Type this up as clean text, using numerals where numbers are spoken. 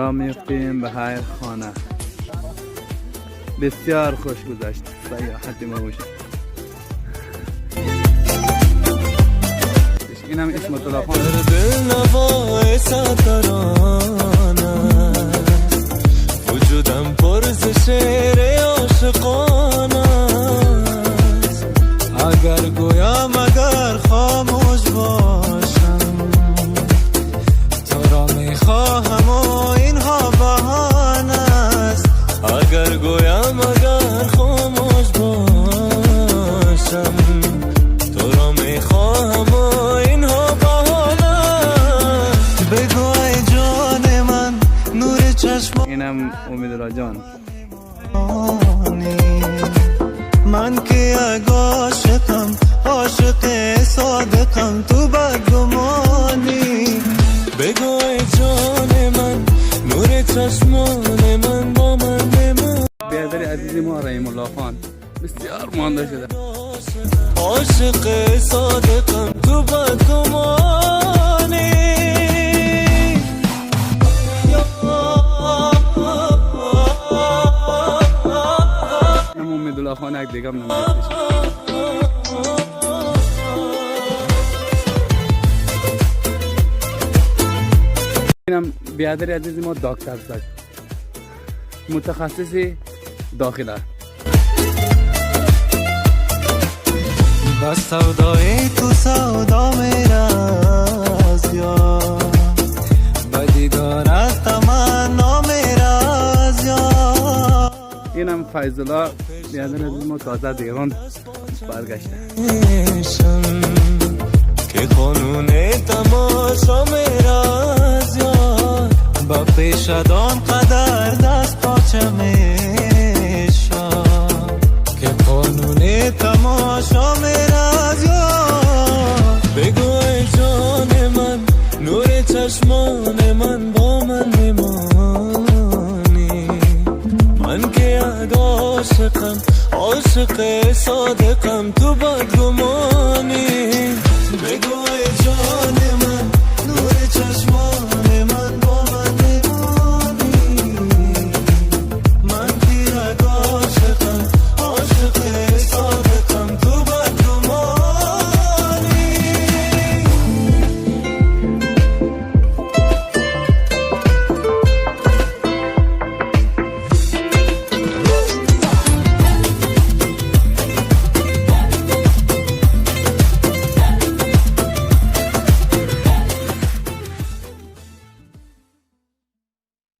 راه میفتیم به هر خانه. بسیار خوش گذشت سیاحت ما باشه. اینم اسمت الله خان. وجودم پر ز شعر عاشقانه است. اگر گویم اگر خاموش باشم تو را میخواهم و اینها بهانه است. اگر گویم اگر خاموش باشم تو را میخواهم و اینها بهانه است. بگو ای جان من نور چشم. اینم امیدالله جان. من که یک عاشقم عاشق صادقم تو بدگمانی. بگو ای جان من نور چشمان من با من بمان. برادر عزیز ما رحیم الله خان بسیار مانده شده. عاشق صادقم تو بدگمانی. امیدالله خان یک دیگه هم نمیدیش. اینم برادر عزیز ما دکتر است، متخصص داخله. بس سودای تو سودا میراز یا بدیدار از تمنا میراز یا. اینم فیض الله برادر عزیز ما تازه دیران برگشته. که قانون تماشا میراز یا با پیشدان قدر دست پاچه میشا. که قانون تماشا میراز یا. بگو ای جان من نور چشمان من با من میمانی. من که یک عاشقم عاشق صادقم تو